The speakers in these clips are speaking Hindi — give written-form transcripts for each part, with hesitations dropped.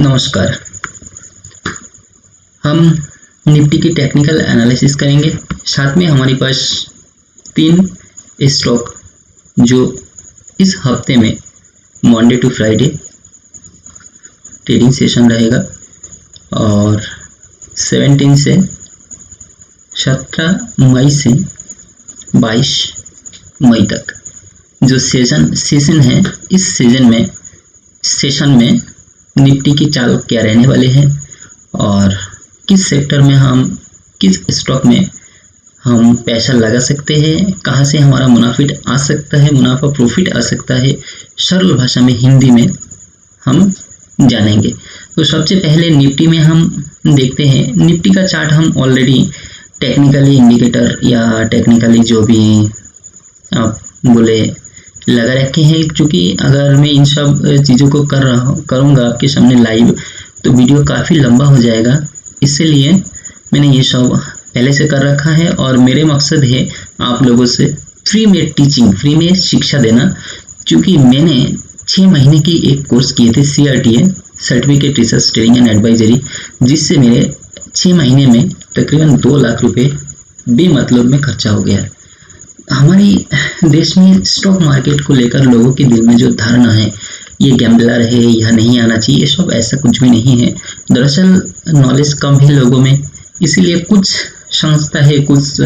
नमस्कार। हम निफ्टी की टेक्निकल एनालिसिस करेंगे। साथ में हमारे पास 3 स्टॉक जो इस हफ्ते में Monday to Friday trading session रहेगा और 17 से 17 मई से 22 मई तक जो सेशन है, इस सेशन में निफ्टी की चाल क्या रहने वाले हैं और किस सेक्टर में हम किस स्टॉक में हम पैसा लगा सकते हैं, कहां से हमारा मुनाफा प्रॉफिट आ सकता है, सरल भाषा में हिंदी में हम जानेंगे। तो सबसे पहले निफ्टी में हम देखते हैं। निफ्टी का चार्ट हम ऑलरेडी टेक्निकली इंडिकेटर या टेक्निकली जो भी आप बोले लगा रखे हैं, क्योंकि अगर मैं इन सब चीज़ों को करूँगा आपके सामने लाइव तो वीडियो काफ़ी लंबा हो जाएगा, इसलिए मैंने ये सब पहले से कर रखा है। और मेरे मकसद है आप लोगों से फ्री में शिक्षा देना, क्योंकि मैंने 6 महीने की एक कोर्स किए थे CRTA certificate research training and advisory, जिससे मेरे 6 महीने में तकरीबन 2 लाख रुपए बेमतलब में खर्चा हो गया। हमारी देश में स्टॉक मार्केट को लेकर लोगों के दिल में जो धारणा है, ये गैम्बलर है, यह नहीं आना चाहिए, ये सब ऐसा कुछ भी नहीं है। दरअसल नॉलेज कम है लोगों में, इसीलिए कुछ संस्था है, कुछ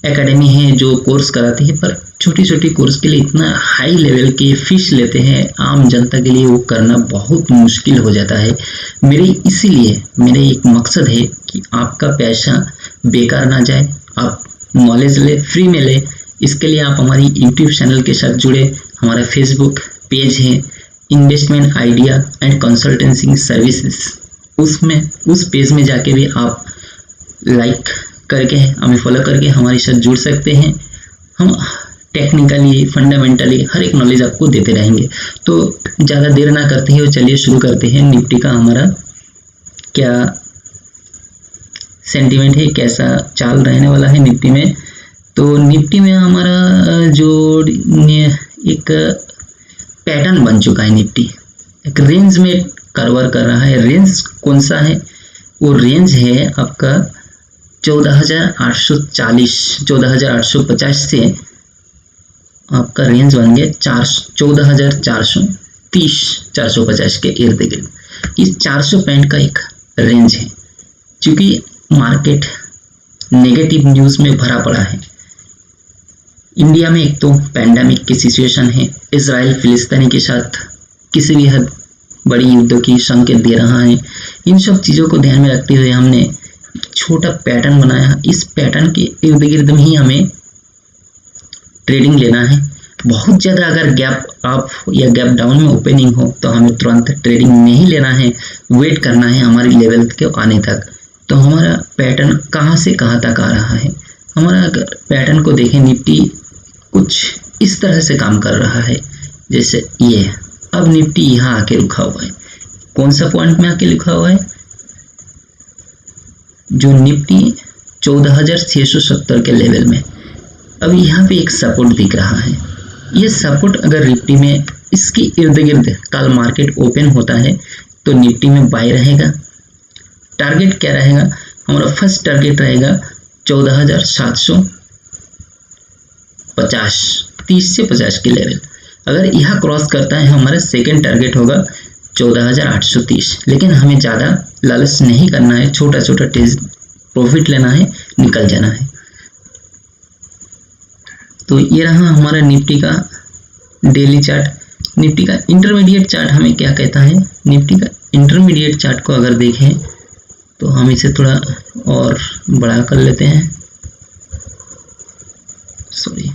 एकेडमी है जो कोर्स कराती है, पर छोटी कोर्स के लिए इतना हाई लेवल की फीस लेते हैं, आम जनता के लिए वो करना बहुत मुश्किल हो जाता है। मेरे एक मकसद है कि आपका पैसा बेकार ना जाए, आप नॉलेज ले, फ्री में ले। इसके लिए आप हमारी यूट्यूब चैनल के साथ जुड़े। हमारा फेसबुक पेज है investment idea and consultancy services, उस पेज में जाके भी आप लाइक करके हमें फॉलो करके हमारे साथ जुड़ सकते हैं। हम टेक्निकली फंडामेंटली हर एक नॉलेज आपको देते रहेंगे। तो ज़्यादा देर ना करते हुए चलिए शुरू करते हैं। निफ्टी का हमारा क्या सेंटीमेंट है, कैसा चाल रहने वाला है निफ्टी में। तो निफ्टी में हमारा जो एक पैटर्न बन चुका है, निफ्टी एक रेंज में कारोबार कर रहा है। रेंज कौन सा है? वो रेंज है आपका 14,840 14,850 से आपका रेंज बन गया 14,430 450 के इर्द गिर्द। इस 400 पॉइंट का एक रेंज है, क्योंकि मार्केट नेगेटिव न्यूज़ में भरा पड़ा है। इंडिया में एक तो पैंडेमिक की सिचुएशन है, इजराइल फिलिस्तीनी के साथ किसी भी हद बड़ी युद्ध की संकेत दे रहा है। इन सब चीज़ों को ध्यान में रखते हुए हमने छोटा पैटर्न बनाया। इस पैटर्न के इर्द गिर्द में ही हमें ट्रेडिंग लेना है। बहुत ज़्यादा अगर गैप अप या गैप डाउन में ओपनिंग हो तो हमें तुरंत ट्रेडिंग नहीं लेना है, वेट करना है हमारी लेवल के आने तक। तो हमारा पैटर्न कहाँ से कहाँ तक आ रहा है, हमारा अगर पैटर्न को देखें, निफ्टी कुछ इस तरह से काम कर रहा है जैसे ये। अब निफ्टी यहाँ आके रुका हुआ है। कौन सा पॉइंट में आके रुका हुआ है? जो निफ्टी 14,670 के लेवल में। अब यहाँ पे एक सपोर्ट दिख रहा है। ये सपोर्ट अगर निफ्टी में इसके इर्द गिर्द कल मार्केट ओपन होता है तो निफ्टी में बाय रहेगा। टारगेट क्या रहेगा? हमारा फर्स्ट टारगेट रहेगा 14,750 30 से 50 के लेवल। अगर यह क्रॉस करता है हमारा सेकेंड टारगेट होगा 14,830। लेकिन हमें ज़्यादा लालच नहीं करना है, छोटा प्रॉफिट लेना है, निकल जाना है। तो ये रहा हमारा निफ्टी का डेली चार्ट। निफ्टी का इंटरमीडिएट चार्ट हमें क्या कहता है? निफ्टी का इंटरमीडिएट चार्ट को अगर देखें तो हम इसे थोड़ा और बड़ा कर लेते हैं। सॉरी,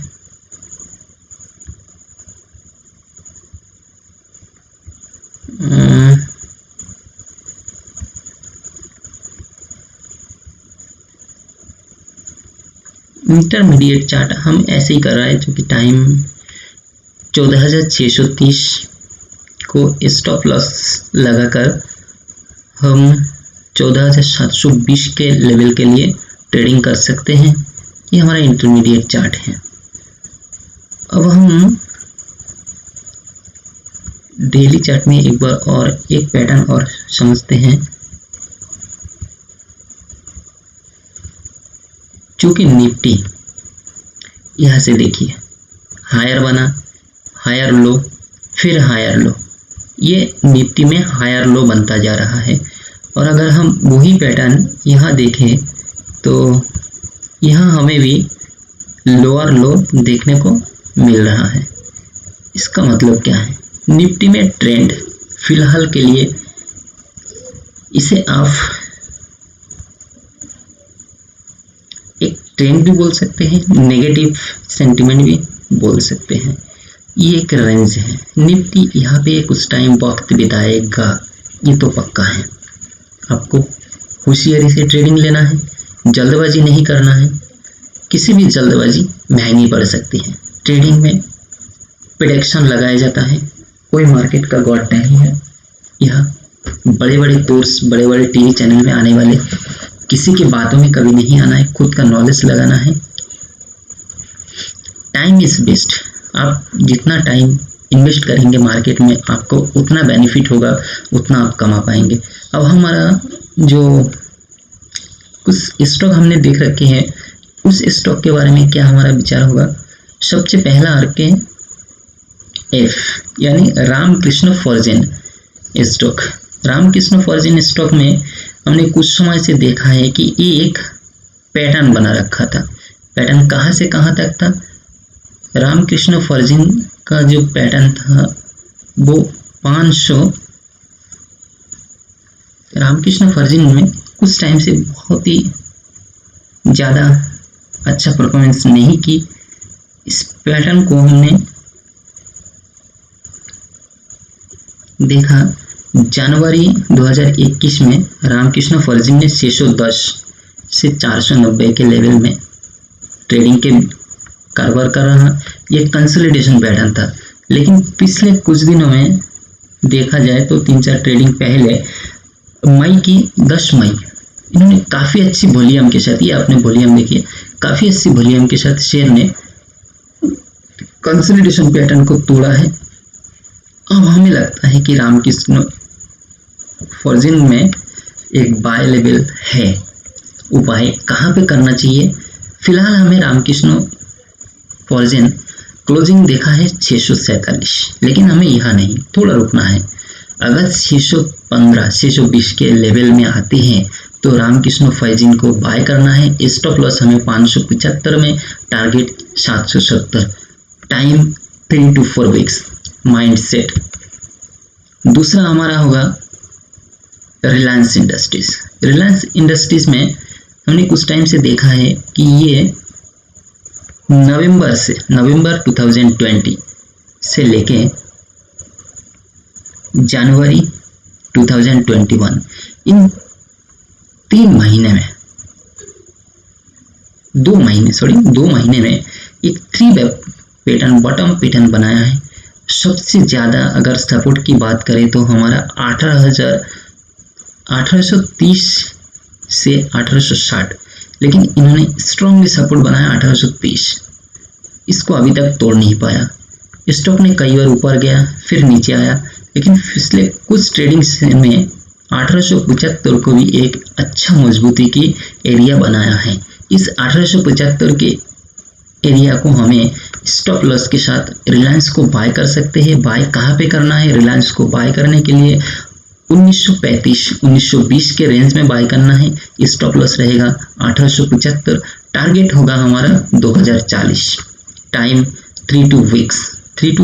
इंटरमीडिएट चार्ट हम ऐसे ही कर रहा है, क्योंकि टाइम 14,630 को स्टॉप लॉस लगाकर हम 14,720 के लेवल के लिए ट्रेडिंग कर सकते हैं। ये हमारा इंटरमीडिएट चार्ट है। अब हम डेली चार्ट में एक बार और एक पैटर्न और समझते हैं। चूंकि निफ्टी यहाँ से देखिए हायर बना, हायर लो, फिर हायर लो, ये निफ्टी में हायर लो बनता जा रहा है। और अगर हम वही पैटर्न यहाँ देखें तो यहाँ हमें भी लोअर लो देखने को मिल रहा है। इसका मतलब क्या है? निफ्टी में ट्रेंड फिलहाल के लिए इसे आप एक ट्रेंड भी बोल सकते हैं, नेगेटिव सेंटिमेंट भी बोल सकते हैं। ये एक रेंज है, निफ्टी यहाँ पे कुछ टाइम वक्त बिताएगा, ये तो पक्का है। आपको होशियारी से ट्रेडिंग लेना है, जल्दबाजी नहीं करना है। किसी भी जल्दबाजी महंगी पड़ सकती है। ट्रेडिंग में प्रेडिक्शन लगाया जाता है, कोई मार्केट का गॉड नहीं है। यह बड़े बड़े कोर्स, बड़े बड़े टीवी चैनल में आने वाले किसी की बातों में कभी नहीं आना है, खुद का नॉलेज लगाना है। Time is best. आप जितना टाइम इन्वेस्ट करेंगे मार्केट में आपको उतना बेनिफिट होगा, उतना आप कमा पाएंगे। अब हमारा जो कुछ स्टॉक हमने देख रखे हैं, उस स्टॉक के बारे में क्या हमारा विचार होगा। सबसे पहला RKF यानी Ramakrishna foreign stock. Ramakrishna foreign stock में हमने कुछ समय से देखा है कि ये एक पैटर्न बना रखा था। पैटर्न कहाँ से कहाँ तक था? रामकृष्ण फॉर्जिन का जो पैटर्न था वो 500। रामकृष्ण फॉर्जिन में कुछ टाइम से बहुत ही ज़्यादा अच्छा परफॉर्मेंस नहीं की। इस पैटर्न को हमने देखा जनवरी 2021 में रामकृष्ण फॉर्जिन ने 610 से 490 के लेवल में ट्रेडिंग के कारोबार कर रहा। ये कंसोलिडेशन पैटर्न था, लेकिन पिछले कुछ दिनों में देखा जाए तो 3-4 ट्रेडिंग पहले मई की 10 मई इन्होंने काफ़ी अच्छी वॉल्यूम के साथ, ये आपने वॉल्यूम देखिए, काफ़ी अच्छी वॉल्यूम के साथ शेयर ने कंसोलिडेशन पैटर्न को तोड़ा है। अब हमें लगता है कि रामकृष्ण फॉर्जिन में एक बाय लेवल है। वो बाय कहाँ पे करना चाहिए? फिलहाल हमें रामकृष्ण फॉर्जिन क्लोजिंग देखा है 647, लेकिन हमें यहाँ नहीं, थोड़ा रुकना है। अगर 615 620 के लेवल में आते हैं तो रामकृष्ण फॉर्जिन को बाय करना है। स्टॉप लॉस हमें 575 में, target 770। Time 3 to 4 weeks. Mind set दूसरा हमारा होगा रिलायंस इंडस्ट्रीज। रिलायंस इंडस्ट्रीज में हमने कुछ टाइम से देखा है कि ये नवंबर 2020 से लेके जनवरी 2021 इन 2 महीने में एक 3 वेब पैटर्न, बॉटम पैटर्न बनाया है। सबसे ज़्यादा अगर सपोर्ट की बात करें तो हमारा 1830 से 1860, लेकिन इन्होंने स्ट्रॉन्गली सपोर्ट बनाया 1830। इसको अभी तक तोड़ नहीं पाया। स्टॉक ने कई बार ऊपर गया, फिर नीचे आया, लेकिन पिछले कुछ ट्रेडिंग में 1875 को भी एक अच्छा मजबूती की एरिया बनाया है। इस 1875 के एरिया को हमें स्टॉप लॉस के साथ रिलायंस को बाय कर सकते हैं। बाय कहाँ पे करना है? रिलायंस को बाय करने के लिए 1935-1920 के रेंज में बाय करना है। स्टॉप लॉस रहेगा 1875। टारगेट होगा हमारा 2040। Time 3 to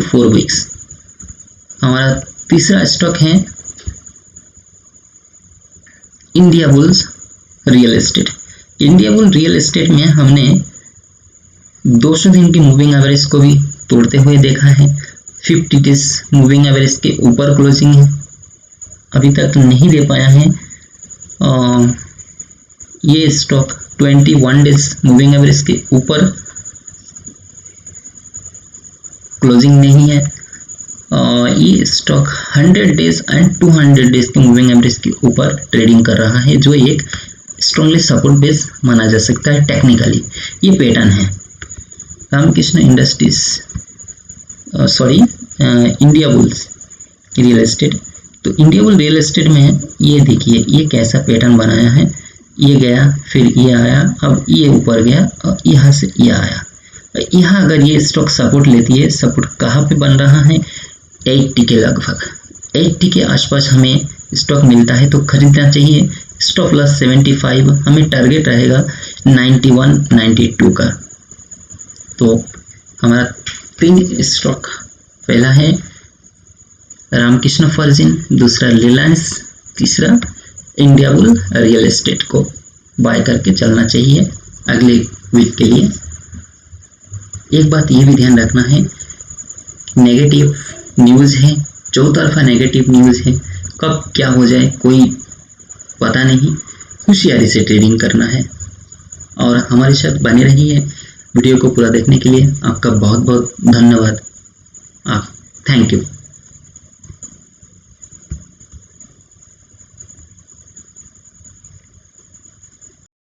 4 weeks. हमारा तीसरा स्टॉक है India bulls real estate. India bull real estate में हमने 200 दिन की मूविंग एवरेज को भी तोड़ते हुए देखा है। 50 डेज मूविंग एवरेज के ऊपर क्लोजिंग है, अभी तक नहीं दे पाया है। ये स्टॉक 21 डेज मूविंग एवरेज के ऊपर क्लोजिंग नहीं है। ये स्टॉक 100 डेज एंड 200 डेज के मूविंग एवरेज के ऊपर ट्रेडिंग कर रहा है, जो एक स्ट्रॉन्गली सपोर्ट बेस माना जा सकता है टेक्निकली। ये पैटर्न है Ramkrishna industries India bulls real estate. तो इंडिया बुल रियल एस्टेट में ये देखिए ये कैसा पैटर्न बनाया है, ये गया फिर ये आया, अब ये ऊपर गया और यहाँ से ये आया। यहाँ अगर ये स्टॉक सपोर्ट लेती है, सपोर्ट कहाँ पे बन रहा है 80 के लगभग, 80 के आसपास हमें स्टॉक मिलता है तो खरीदना चाहिए। स्टॉप लॉस 75, हमें टारगेट रहेगा 91 92 का। तो हमारा 3 स्टॉक, पहला है रामकृष्ण फॉर्जिन, दूसरा रिलायंस, तीसरा इंडिया बुल रियल एस्टेट को बाय करके चलना चाहिए अगले वीक के लिए। एक बात ये भी ध्यान रखना है, नेगेटिव न्यूज़ है, चौतरफा नेगेटिव न्यूज़ है, कब क्या हो जाए कोई पता नहीं, होशियारी से ट्रेडिंग करना है। और हमारे साथ बने रहिए, वीडियो को पूरा देखने के लिए आपका बहुत बहुत धन्यवाद। Thank you.